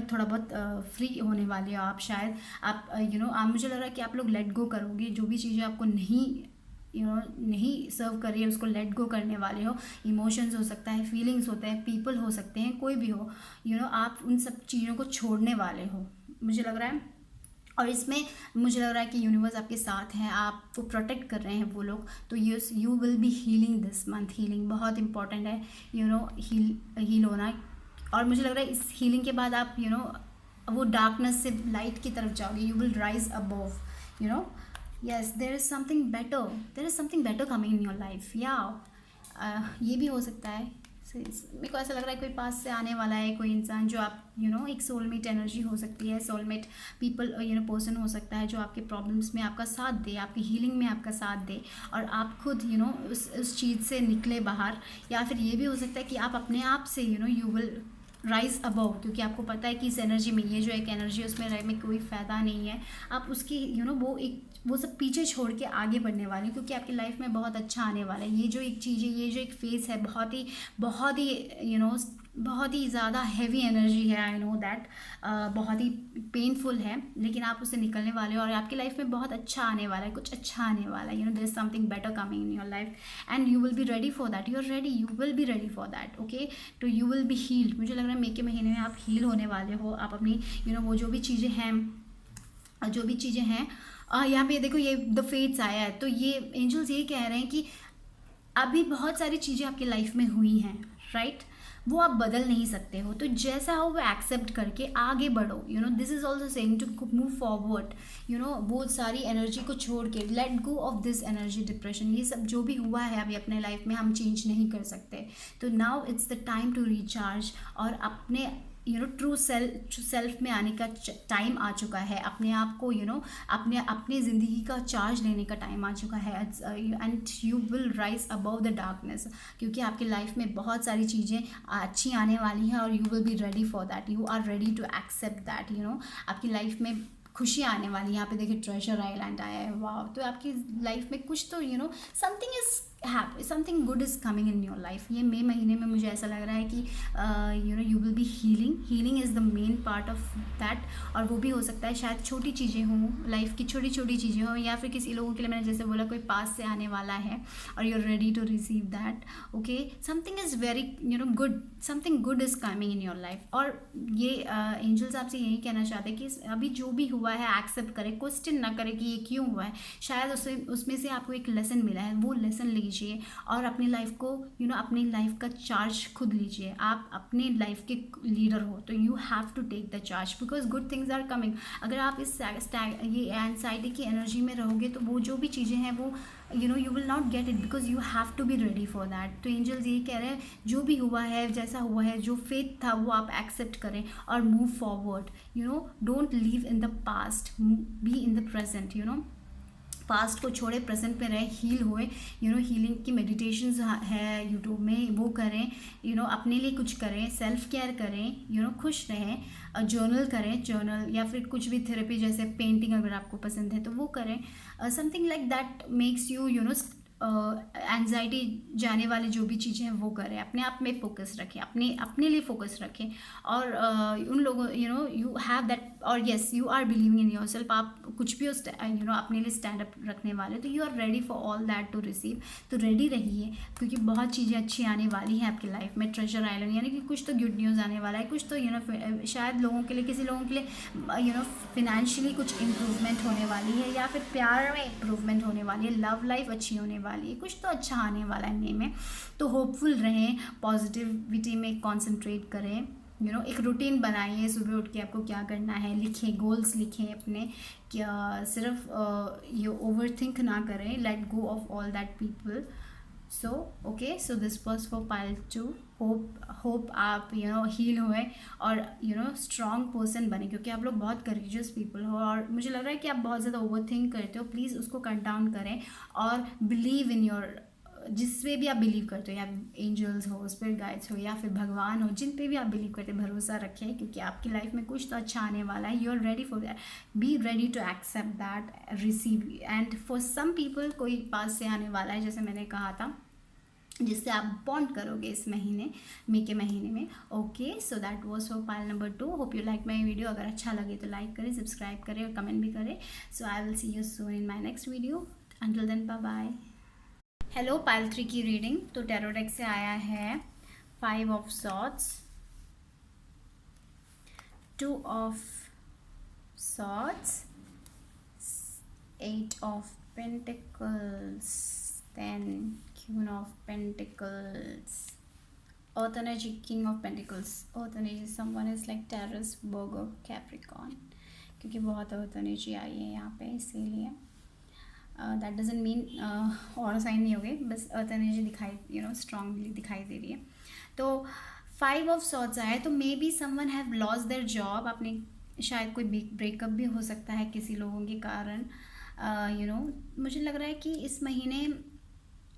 थोड़ा बहुत फ्री होने वाले हो आप शायद। आप मुझे लग रहा है कि आप लोग लेट गो करोगे, जो भी चीज़ें आपको नहीं सर्व कर रही है उसको लेट गो करने वाले हो। इमोशंस हो सकता है, फीलिंग्स होते हैं, पीपल हो सकते हैं, कोई भी हो, आप उन सब चीज़ों को छोड़ने वाले हो, मुझे लग रहा है। और इसमें मुझे लग रहा है कि यूनिवर्स आपके साथ हैं, आपको प्रोटेक्ट कर रहे हैं वो लोग। तो you will be healing this month. Healing बहुत इंपॉर्टेंट है, हील होना। और मुझे लग रहा है इस हीलिंग के बाद आप वो डार्कनेस से लाइट की तरफ जाओगे। You will rise above, yes, there is something better coming in your life, ये भी हो सकता है। मेरे को ऐसा लग रहा है कोई पास से आने वाला है, कोई इंसान जो आप एक सोलमेट एनर्जी हो सकती है, सोलमेट पीपल पर्सन हो सकता है, जो आपके प्रॉब्लम्स में आपका साथ दे, आपकी हीलिंग में आपका साथ दे, और आप खुद उस चीज़ से निकले बाहर। या फिर ये भी हो सकता है कि आप अपने आप से यू विल राइज अबव, क्योंकि आपको पता है कि इस एनर्जी में, ये जो एक एनर्जी है उसमें रहने में कोई फ़ायदा नहीं है। आप उसकी वो सब पीछे छोड़ के आगे बढ़ने वाले हैं, क्योंकि आपकी लाइफ में बहुत अच्छा आने वाला है। ये जो एक चीज़ है, ये जो एक फेज़ है, बहुत ही ज़्यादा हैवी एनर्जी है, आई नो दैट, बहुत ही पेनफुल है, लेकिन आप उससे निकलने वाले हो, और आपकी लाइफ में बहुत अच्छा आने वाला है, कुछ अच्छा आने वाला है। There is something better coming in your life, and you will be ready for that. You will be ready for that. Okay, तो यू विल बी हील्ड। मुझे लग रहा है मई के महीने में आप हील होने वाले हो। आप अपनी वो जो भी चीज़ें हैं, यहाँ पे देखो, ये द फेट्स आया है, तो ये एंजल्स ये कह रहे हैं कि अभी बहुत सारी चीज़ें आपकी लाइफ में हुई हैं, राइट, वो आप बदल नहीं सकते हो। तो जैसा हो वो एक्सेप्ट करके आगे बढ़ो। This is also saying to move forward. वो सारी एनर्जी को छोड़ के let go of this energy, depression, ये सब जो भी हुआ है अभी अपने लाइफ में हम चेंज नहीं कर सकते। तो now it's the time to recharge, और अपने ट्रू सेल्फ में आने का टाइम आ चुका है। अपने आप को अपने अपने ज़िंदगी का चार्ज लेने का टाइम आ चुका है। And you will rise above the darkness, क्योंकि आपकी लाइफ में बहुत सारी चीज़ें अच्छी आने वाली हैं और you will be ready for that, you are ready to accept that. आपकी लाइफ में खुशी आने वाली है। यहाँ पे देखिए ट्रेजर आइलैंड आया है, वाह। तो आपकी लाइफ में कुछ तो something is something good is coming in your life. ये मई महीने में मुझे ऐसा लग रहा है कि you will be healing is the main part of that. और वो भी हो सकता है शायद छोटी चीज़ें हों, लाइफ की छोटी छोटी चीज़ें हों, या फिर किसी लोगों के लिए मैंने जैसे बोला कोई पास से आने वाला है और you are ready to receive that. Okay, something is very good, something good is coming in your life. और ये एंजल्स आपसे यही कहना चाहते हैं कि अभी जो भी हुआ है एक्सेप्ट करें, क्वेश्चन ना करें कि ये क्यों हुआ है। शायद उसमें से आपको एक लेसन मिला है, वो लेसन लीजिए और अपनी लाइफ को अपनी लाइफ का चार्ज खुद लीजिए। आप अपने लाइफ के लीडर हो, तो you have to take the charge, because good things are coming. अगर आप ये एंजाइटी की एनर्जी में रहोगे तो वो जो भी चीज़ें हैं वो you will not get it, because you have to be ready for that. तो एंजल्स यही कह रहे हैं, जो भी हुआ है, जैसा हुआ है, जो फेथ था वो आप एक्सेप्ट करें और move forward. Don't live in the past, be in the present. Past को छोड़े, प्रेजेंट में रहे, हील हुए। हीलिंग की मेडिटेशंस है यूट्यूब में, वो करें। अपने लिए कुछ करें, सेल्फ केयर करें, खुश रहें, जर्नल करें, जर्नल या फिर कुछ भी थेरेपी जैसे पेंटिंग अगर आपको पसंद है तो वो करें। Something like that makes you anxiety जाने वाली जो भी चीज़ें हैं वो करें। अपने आप में फोकस रखें, अपने लिए फोकस रखें। और उन लोगों यू हैव दैट, और yes you are believing in your self. आप कुछ भी अपने लिए स्टैंड अप रखने वाले, तो you are ready for all that to receive. तो रेडी रहिए, क्योंकि बहुत चीज़ें अच्छी आने वाली हैं आपकी लाइफ में। ट्रेजर आइलैंड यानी कि कुछ तो गुड न्यूज़ आने वाला है, कुछ तो शायद लोगों के लिए, किसी लोगों के लिए फिनेंशियली कुछ इम्प्रूवमेंट होने वाली है, या फिर प्यार में इम्प्रूवमेंट होने वाली है, लव लाइफ अच्छी होने वाली है, कुछ तो अच्छा आने वाला है मई में। तो होपफुल रहें, पॉजिटिविटी में कॉन्सेंट्रेट करें। एक रूटीन बनाइए, सुबह उठ के आपको क्या करना है लिखें, गोल्स लिखें अपने। क्या सिर्फ ये ओवर थिंक ना करें, late go of all that people. So okay, so this was for pile 2। Hope आप हील हुए और स्ट्रॉन्ग पर्सन बने, क्योंकि आप लोग बहुत करेजियस पीपल हो। और मुझे लग रहा है कि आप बहुत ज़्यादा ओवर थिंक करते हो। प्लीज़ उसको कट डाउन करें और बिलीव इन योर, जिसपे भी आप बिलीव करते हो, या एंजल्स हो, स्पिरिट गाइड्स हो, या फिर भगवान हो, जिन पे भी आप बिलीव करते हो, भरोसा रखें, क्योंकि आपकी लाइफ में कुछ तो अच्छा आने वाला है। You are ready for that, be ready to accept that, receive. And for some people कोई पास से आने वाला है, जैसे मैंने कहा था, जिससे आप बॉन्ड करोगे इस महीने, मई के महीने में। Okay, so that was for pile number 2। Hope you like my video. अगर अच्छा लगे तो लाइक करें, सब्सक्राइब करें और कमेंट भी करें। So I will see you soon in my next video. Until then, bye bye. Hello, pile 3 की रीडिंग। तो टैरो डेक से आया है 5 of swords, 2 of swords, 8 of pentacles, then Queen of Pentacles, Earth Energy, King of Pentacles. Earth Energy, someone is like Taurus, Virgo, Capricorn, क्योंकि बहुत Earth Energy आई है यहाँ पे, इसीलिए दैट डजंट मीन और साइन नहीं हो गए, बस Earth Energy दिखाई स्ट्रांगली दिखाई दे रही है। तो 5 ऑफ सॉर्ड्स आए, तो may be someone have lost their job. आपने शायद कोई ब्रेकअप भी हो सकता है किसी लोगों के कारण। मुझे लग रहा है कि इस महीने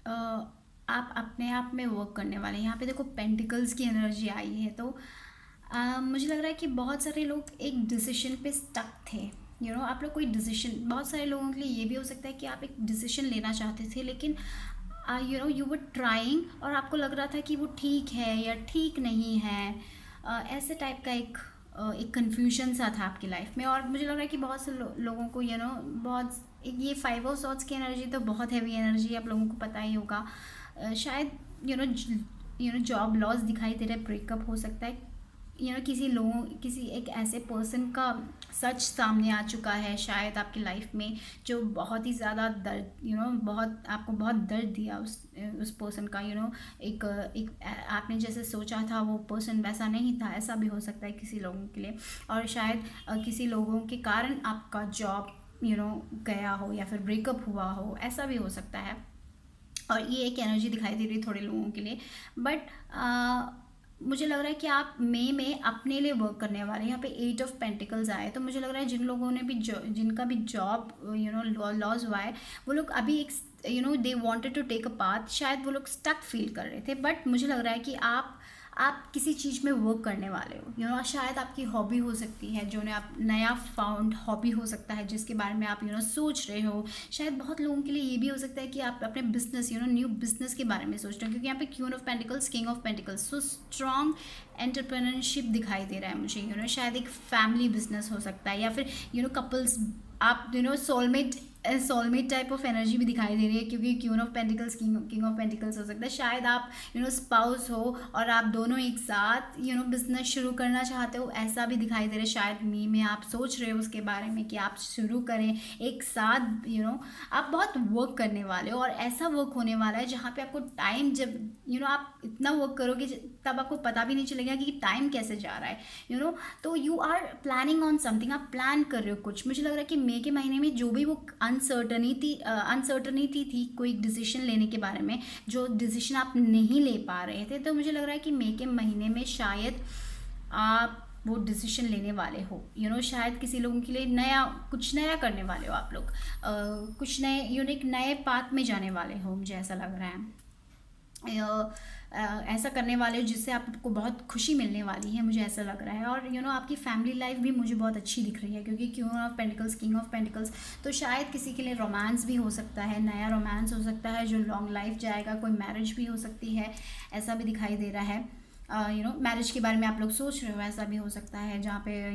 आप अपने आप में वर्क करने वाले हैं। यहाँ पे देखो पेंटिकल्स की एनर्जी आई है, तो मुझे लग रहा है कि बहुत सारे लोग एक डिसीजन पे स्टक थे। आप लोग कोई डिसीजन, बहुत सारे लोगों के लिए ये भी हो सकता है कि आप एक डिसीजन लेना चाहते थे, लेकिन यू वर ट्राइंग और आपको लग रहा था कि वो ठीक है या ठीक नहीं है। ऐसे टाइप का एक कन्फ्यूजन सा था आपकी लाइफ में। और मुझे लग रहा है कि बहुत से लोगों को बहुत ये 5 ऑफ सॉर्ड्स की एनर्जी तो बहुत हैवी एनर्जी, आप लोगों को पता ही होगा। शायद जॉब लॉस दिखाई दे रहा है, ब्रेकअप हो सकता है। किसी एक ऐसे पर्सन का सच सामने आ चुका है शायद आपकी लाइफ में, जो बहुत ही ज़्यादा दर्द आपको बहुत दर्द दिया उस पर्सन का। एक आपने जैसे सोचा था वो पर्सन वैसा नहीं था, ऐसा भी हो सकता है किसी लोगों के लिए। और शायद किसी लोगों के कारण आपका जॉब गया हो या फिर ब्रेकअप हुआ हो, ऐसा भी हो सकता है। और ये एक एनर्जी दिखाई दे रही है थोड़े लोगों के लिए। बट मुझे लग रहा है कि आप मई में अपने लिए वर्क करने वाले हैं। यहाँ पे 8 ऑफ पेंटिकल्स आए, तो मुझे लग रहा है जिन लोगों ने भी जिनका भी जॉब लॉस हुआ है, वो लोग अभी एक they wanted to take a path, शायद वो लोग स्टक फील कर रहे थे, बट मुझे लग रहा है कि आप किसी चीज़ में वर्क करने वाले हो। शायद आपकी हॉबी हो सकती है, जो ने आप नया फाउंड हॉबी हो सकता है जिसके बारे में आप सोच रहे हो। शायद बहुत लोगों के लिए ये भी हो सकता है कि आप अपने बिजनेस न्यू बिजनेस के बारे में सोच रहे हो, क्योंकि यहाँ पे queen of pentacles, king of pentacles, so strong entrepreneurship दिखाई दे रहा है मुझे। शायद एक फैमिली बिजनेस हो सकता है, या फिर कपल्स, आप सोलमेट टाइप ऑफ एनर्जी भी दिखाई दे रही है, क्योंकि queen of pentacles, king of pentacles हो सकता है। शायद आप स्पाउस हो और आप दोनों एक साथ बिजनेस शुरू करना चाहते हो, ऐसा भी दिखाई दे रहा है। शायद में आप सोच रहे हो उसके बारे में कि आप शुरू करें एक साथ। आप बहुत वर्क करने वाले हो, और ऐसा वर्क होने वाला है जहाँ पे आपको टाइम, जब आप इतना वर्क करोगे तब आपको पता भी नहीं चलेगा कि टाइम कैसे जा रहा है। तो you are planning on something, आप प्लान कर रहे हो कुछ। मुझे लग रहा है कि मई के महीने में जो भी वो अनसर्टनिटी थी कोई डिसीजन लेने के बारे में, जो डिसीजन आप नहीं ले पा रहे थे, तो मुझे लग रहा है कि मई के महीने में शायद आप वो डिसीजन लेने वाले हो। शायद किसी लोगों के लिए कुछ नया करने वाले हो आप लोग, कुछ नए एक नए पाथ में जाने वाले हो, मुझे ऐसा लग रहा है। ऐसा करने वाले हो जिससे आपको बहुत खुशी मिलने वाली है, मुझे ऐसा लग रहा है। और आपकी फैमिली लाइफ भी मुझे बहुत अच्छी दिख रही है, क्योंकि queen of pentacles, king of pentacles, तो शायद किसी के लिए रोमांस भी हो सकता है, नया रोमांस हो सकता है जो लॉन्ग लाइफ जाएगा। कोई मैरिज भी हो सकती है, ऐसा भी दिखाई दे रहा है। मैरिज के बारे में आप लोग सोच रहे हो, ऐसा भी हो सकता है, जहाँ पे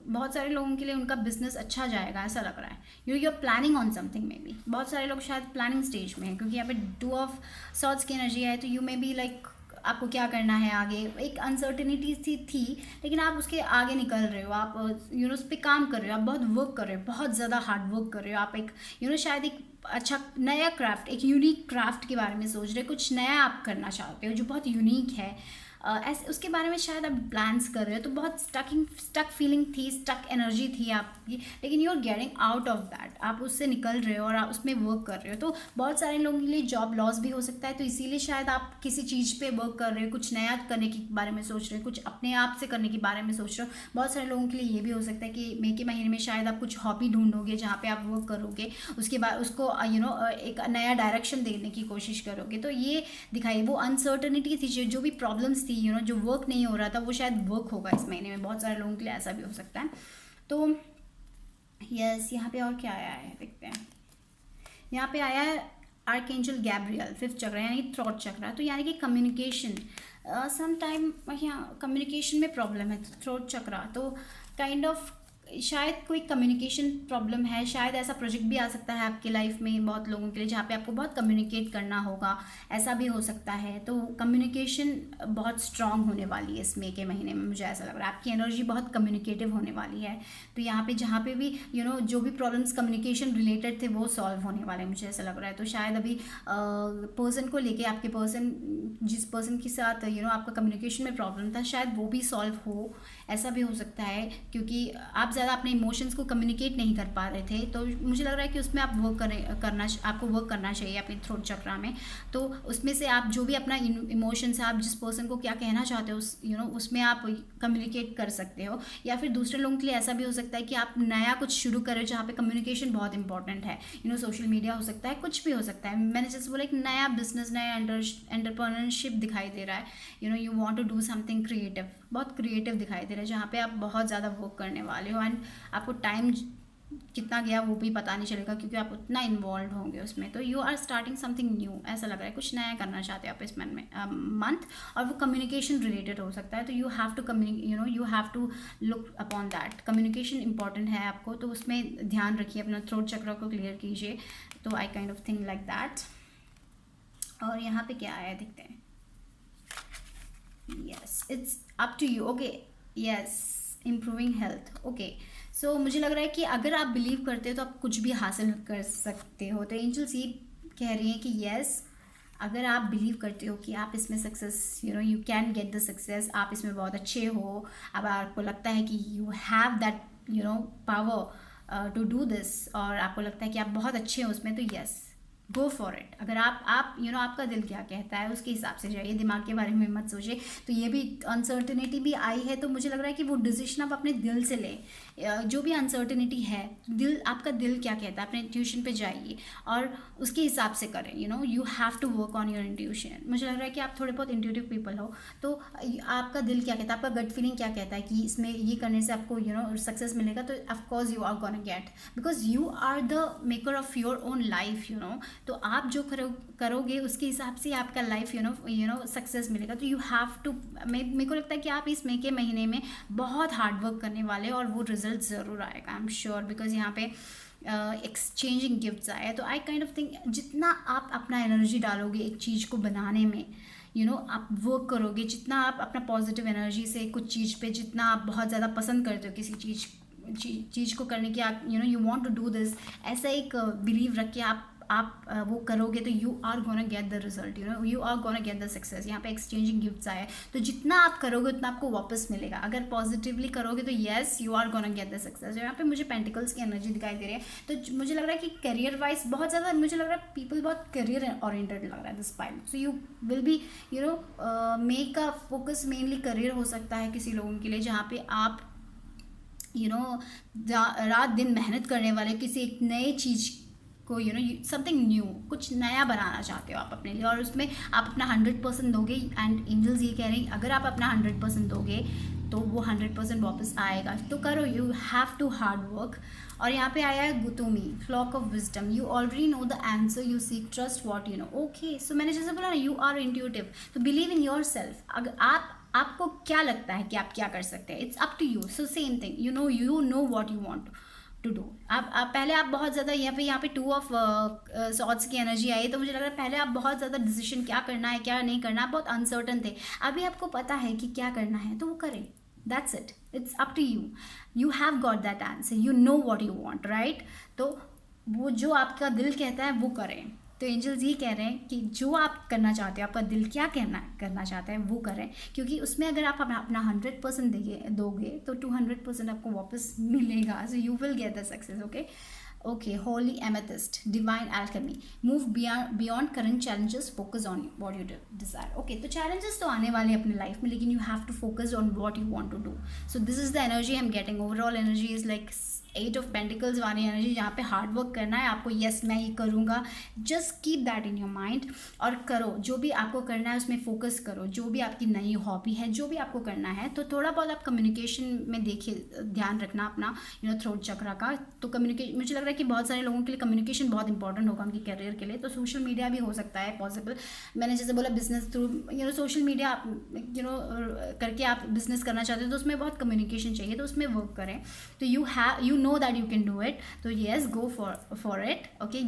बहुत सारे लोगों के लिए उनका बिजनेस अच्छा जाएगा, ऐसा लग रहा है। You are planning on something, maybe बहुत सारे लोग शायद प्लानिंग स्टेज में हैं, क्योंकि यहाँ पे 2 ऑफ सॉर्ड्स की एनर्जी है। तो यू मे बी लाइक आपको क्या करना है आगे, एक अनसर्टिनिटी थी, लेकिन आप उसके आगे निकल रहे हो, आप उस पर काम कर रहे हो, आप बहुत वर्क कर रहे हो, बहुत ज़्यादा हार्ड वर्क कर रहे हो। आप एक शायद एक अच्छा नया क्राफ्ट, एक यूनिक क्राफ्ट के बारे में सोच रहे हो, कुछ नया आप करना चाहते हो जो बहुत यूनिक है। ऐसे उसके बारे में शायद आप प्लान्स कर रहे हो। तो बहुत स्टक फीलिंग थी, स्टक एनर्जी थी आपकी, लेकिन you are getting out of that, आप उससे निकल रहे हो और आप उसमें वर्क कर रहे हो। तो बहुत सारे लोगों के लिए जॉब लॉस भी हो सकता है, तो इसीलिए शायद आप किसी चीज़ पे वर्क कर रहे हो, कुछ नया करने के बारे में सोच रहे हो, कुछ अपने आप से करने के बारे में सोच रहे हो। बहुत सारे लोगों के लिए ये भी हो सकता है कि मई के महीने में शायद आप कुछ हॉबी ढूंढोगे जहाँ पे आप वर्क करोगे, उसके बाद उसको एक नया डायरेक्शन देने की कोशिश करोगे। तो ये दिखाई, वो अनसर्टनिटी थी, जो भी प्रॉब्लम्स थी, जो वर्क नहीं हो रहा था, वो शायद वर्क होगा इस महीने में। बहुत सारे लोगों के लिए ऐसा भी हो सकता है। तो यस, यहाँ पे और क्या आया है देखते हैं। यहाँ पे आया है आर्कएंजल गैब्रियल, 5th चक्र, यानी थ्रोट चक्र। तो यानी कि कम्युनिकेशन, सम टाइम यहाँ कम्युनिकेशन में प्रॉब्लम है थ्रोट चक्र, तो काइंड ऑफ शायद कोई कम्युनिकेशन प्रॉब्लम है। शायद ऐसा प्रोजेक्ट भी आ सकता है आपकी लाइफ में बहुत लोगों के लिए, जहाँ पे आपको बहुत कम्युनिकेट करना होगा, ऐसा भी हो सकता है। तो कम्युनिकेशन बहुत स्ट्रांग होने वाली है इस मई के महीने में, मुझे ऐसा लग रहा है। आपकी एनर्जी बहुत कम्युनिकेटिव होने वाली है। तो यहाँ पे जहाँ पे भी जो भी प्रॉब्लम्स कम्युनिकेशन रिलेटेड थे, वो सॉल्व होने वाले हैं, मुझे ऐसा लग रहा है। तो शायद अभी पर्सन को लेके, आपके पर्सन, जिस पर्सन के साथ आपका कम्युनिकेशन में प्रॉब्लम था, शायद वो भी सॉल्व हो, ऐसा भी हो सकता है। क्योंकि आप ज़्यादा अपने इमोशंस को कम्युनिकेट नहीं कर पा रहे थे, तो मुझे लग रहा है कि उसमें आप आपको वर्क करना चाहिए अपने थ्रोट चक्रा में। तो उसमें से आप जो भी अपना इमोशंस है, आप जिस पर्सन को क्या कहना चाहते हो, उसमें आप कम्युनिकेट कर सकते हो। या फिर दूसरे लोगों के लिए ऐसा भी हो सकता है कि आप नया कुछ शुरू करें जहाँ पे कम्युनिकेशन बहुत इंपॉर्टेंट है। सोशल मीडिया हो सकता है, कुछ भी हो सकता है। मैंने जैसे बोला, एक नया बिजनेस, नया एंटरप्रेन्योरशिप दिखाई दे रहा है। You want to do something creative, बहुत क्रिएटिव दिखाई दे रहा है, जहाँ पे आप बहुत ज़्यादा वर्क करने वाले हो, एंड आपको टाइम कितना गया वो भी पता नहीं चलेगा, क्योंकि आप उतना इन्वॉल्व होंगे उसमें। तो you are starting something new, ऐसा लग रहा है, कुछ नया करना चाहते हो आप इस मंथ, और वो कम्युनिकेशन रिलेटेड हो सकता है। तो you have to you have to look upon that. Communication important है आपको, तो उसमें ध्यान रखिए, अपना थ्रोट चक्र को क्लियर कीजिए। तो I kind of think like that. और यहाँ पे क्या आया देखते हैं। Yes, it's up to you. Okay, yes, improving health. Okay, so मुझे लग रहा है कि अगर आप बिलीव करते हो तो आप कुछ भी हासिल कर सकते हो। तो एंजल्स ये कह रही हैं कि यस, अगर आप बिलीव करते हो कि आप इसमें success, you can get the success, आप इसमें बहुत अच्छे हो, अब आपको लगता है कि you have that power to do this, और आपको लगता है कि आप बहुत अच्छे हो उसमें, तो यस, गो फॉर इट। अगर आप आपका दिल क्या कहता है उसके हिसाब से जाइए, दिमाग के बारे में मत सोचिए। तो ये भी अनसर्टेनिटी भी आई है, तो मुझे लग रहा है कि वो डिसीजन आप अपने दिल से लें। जो भी अनसर्टेनिटी है, आपका दिल क्या कहता है, अपने इंट्यूशन पे जाइए और उसके हिसाब से करें। You have to work on your intuition. मुझे लग रहा है कि आप थोड़े बहुत इंट्यूटिव पीपल हो, तो आपका दिल क्या कहता है, आपका गट फीलिंग क्या कहता है कि इसमें ये करने से आपको सक्सेस मिलेगा, तो of course you are gonna get, because you are the maker of your own life. तो आप जो करोगे उसके हिसाब से आपका लाइफ सक्सेस मिलेगा। तो यू हैव टू, मेरे को लगता है कि आप इस मई के महीने में बहुत हार्ड वर्क करने वाले और वो रिजल्ट ज़रूर आएगा, आई एम श्योर, बिकॉज यहाँ पे एक्सचेंजिंग गिफ्ट्स आए। तो आई काइंड ऑफ थिंक जितना आप अपना एनर्जी डालोगे एक चीज़ को बनाने में, आप वर्क करोगे, जितना आप अपना पॉजिटिव एनर्जी से कुछ चीज़ पे, जितना आप बहुत ज़्यादा पसंद करते हो किसी चीज़ को करने की, आप you want to do this, ऐसा एक बिलीव रख के आप वो करोगे, तो you are gonna get the result, you are gonna get the success. यहाँ पे एक्सचेंजिंग गिफ्ट्स आए, तो जितना आप करोगे उतना आपको वापस मिलेगा। अगर पॉजिटिवली करोगे तो yes you are gonna get the success. यहाँ पे मुझे पेंटिकल्स की एनर्जी दिखाई दे रही है, तो मुझे लग रहा है कि करियर वाइज बहुत ज़्यादा, मुझे लग रहा है पीपल बहुत करियर ओरिएंटेड लग रहा है this pile. So you will be make a focus mainly career हो सकता है किसी लोगों के लिए, जहाँ पे आप रात दिन मेहनत करने वाले किसी एक नए चीज़ को समथिंग न्यू, कुछ नया बनाना चाहते हो आप अपने लिए, और उसमें आप अपना 100% दोगे। एंड एंजल्स ये कह रहे हैं अगर आप अपना 100% दोगे तो वो 100% वापस आएगा। तो करो, you have to hard work. और यहाँ पे आया है गुतुमी, flock of wisdom, you already know the answer, you seek trust what you know. Okay, so मैंने जैसे बोला ना, यू आर इंट्यूटिव, तो बिलीव इन योर सेल्फ। अगर आपको क्या लगता है कि आप क्या कर सकते हैं, it's up to you. So same thing, you know what you want to do. आप पहले आप बहुत ज़्यादा यहाँ पे 2 ऑफ सॉर्ड्स की एनर्जी आई, तो मुझे लग रहा है पहले आप बहुत ज़्यादा डिसीजन क्या करना है क्या नहीं करना, आप बहुत अनसर्टन थे। अभी आपको पता है कि क्या करना है, तो वो करें, that's it, it's up to you. You have got that answer, you know what you want, right. तो वो जो आपका दिल कहता है वो करें। तो एंजल्स ये कह रहे हैं कि जो आप करना चाहते हो, आपका दिल क्या करना चाहता है वो करें, क्योंकि उसमें अगर आप अपना 100% दोगे तो 200% आपको वापस मिलेगा। So you will get the success. Okay, holy amethyst, divine alchemy, move beyond current challenges, focus on what you desire. Okay, तो चैलेंजेस तो आने वाले अपने लाइफ में, लेकिन you have to focus on what you want to do. So this is the energy I am getting. Overall energy is like 8 of pentacles वाली energy, जहाँ पे हार्ड वर्क करना है आपको। यस, मैं ये करूँगा, just keep that in your mind और करो। जो भी आपको करना है उसमें फोकस करो। जो भी आपकी नई हॉबी है, जो भी आपको करना है, तो थोड़ा बहुत आप कम्युनिकेशन में देखिए, ध्यान रखना अपना थ्रोट चक्रा का। तो कम्युनिकेशन, मुझे लग रहा है कि बहुत सारे लोगों के लिए कम्युनिकेशन बहुत इंपॉर्टेंट होगा उनकी करियर के लिए। तो सोशल मीडिया भी हो सकता है पॉसिबल। मैंने जैसे बोला बिजनेस थ्रू सोशल मीडिया करके आप बिजनेस करना चाहते हो, तो उसमें बहुत कम्युनिकेशन चाहिए, तो उसमें वर्क करें। तो you know that you can do it, तो yes go for it. Okay,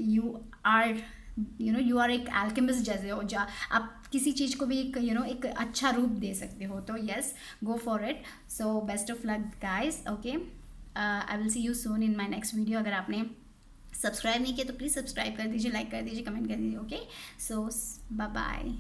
you are एक अल्केमिस्ट जैसे हो, जा आप किसी चीज़ को भी एक अच्छा रूप दे सकते हो। तो yes, go for it. So best of luck guys. Okay, I will see you soon in my next video. अगर आपने सब्सक्राइब नहीं किया तो प्लीज़ सब्सक्राइब कर दीजिए, लाइक कर दीजिए, कमेंट कर दीजिए। ओके, सो बाय बाय।